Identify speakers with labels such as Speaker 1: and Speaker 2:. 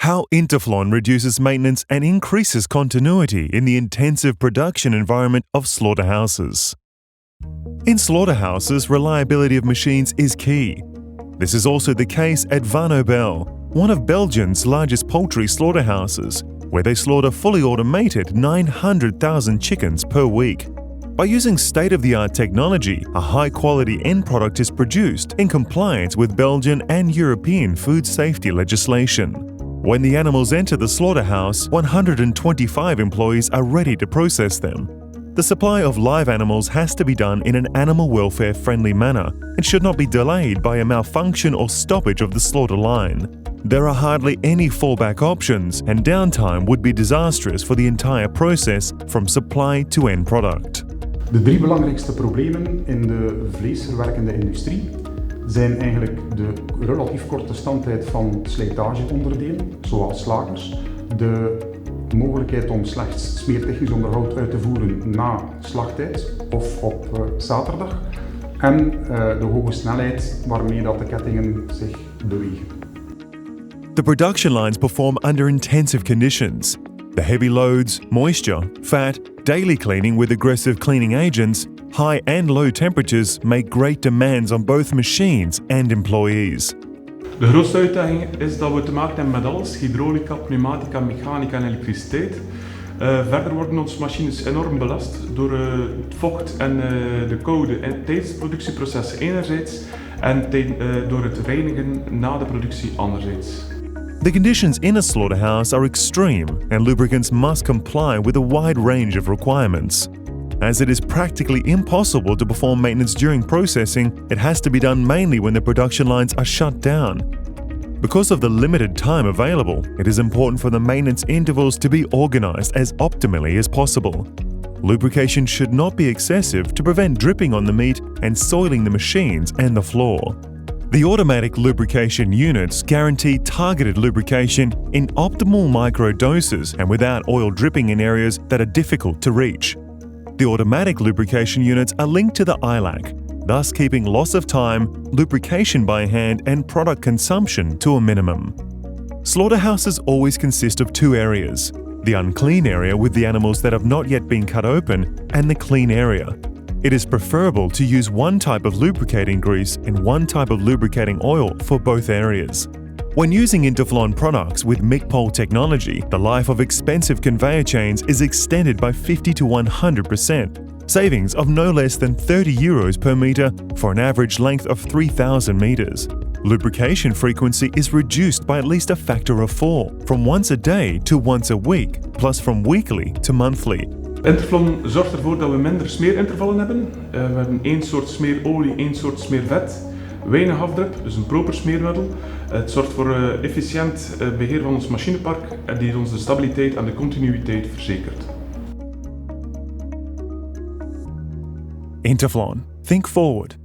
Speaker 1: How Interflon reduces maintenance and increases continuity in the intensive production environment of slaughterhouses. In slaughterhouses, reliability of machines is key. This is also the case at Van Obel, one of Belgium's largest poultry slaughterhouses, where they slaughter fully automated 900,000 chickens per week. By using state-of-the-art technology, a high-quality end product is produced in compliance with Belgian and European food safety legislation. When the animals enter the slaughterhouse, 125 employees are ready to process them. The supply of live animals has to be done in an animal welfare-friendly manner and should not be delayed by a malfunction or stoppage of the slaughter line. There are hardly any fallback options, and downtime would be disastrous for the entire process from supply to end product.
Speaker 2: De drie belangrijkste problemen in de vleesverwerkende industrie zijn eigenlijk de relatief korte standtijd van slijtageonderdelen, zoals slagers, de mogelijkheid om slechts smeertechnisch onderhoud uit te voeren na slagtijd of op zaterdag en de hoge snelheid waarmee dat de kettingen zich bewegen.
Speaker 1: The production lines perform under intensive conditions. The heavy loads, moisture, fat, daily cleaning with aggressive cleaning agents, high and low temperatures make great demands on both machines and employees.
Speaker 3: De grootste uitdaging is dat we te maken hebben met alles: hydraulica, pneumatica, mechanica en elektriciteit. Verder worden onze machines enorm belast door het vocht en de koude tijdens het productieproces enerzijds en door het reinigen na de productie anderzijds.
Speaker 1: The conditions in a slaughterhouse are extreme, and lubricants must comply with a wide range of requirements. As it is practically impossible to perform maintenance during processing, it has to be done mainly when the production lines are shut down. Because of the limited time available, it is important for the maintenance intervals to be organized as optimally as possible. Lubrication should not be excessive to prevent dripping on the meat and soiling the machines and the floor. The automatic lubrication units guarantee targeted lubrication in optimal micro doses and without oil dripping in areas that are difficult to reach. The automatic lubrication units are linked to the ILAC, thus keeping loss of time, lubrication by hand and product consumption to a minimum. Slaughterhouses always consist of two areas: the unclean area with the animals that have not yet been cut open and the clean area. It is preferable to use one type of lubricating grease and one type of lubricating oil for both areas. When using Interflon products with MIG-pole technology, the life of expensive conveyor chains is extended by 50 to 100%, savings of no less than €30 per meter for an average length of 3,000 meters. Lubrication frequency is reduced by at least a factor of 4, from once a day to once a week, plus from weekly to monthly.
Speaker 3: Interflon zorgt ervoor dat we minder smeerintervallen hebben. We hebben één soort smeerolie, één soort smeervet, weinig afdruk, dus een proper smeermiddel. Het zorgt voor efficiënt beheer van ons machinepark en die ons de stabiliteit en de continuïteit verzekert.
Speaker 1: Interflon. Think forward.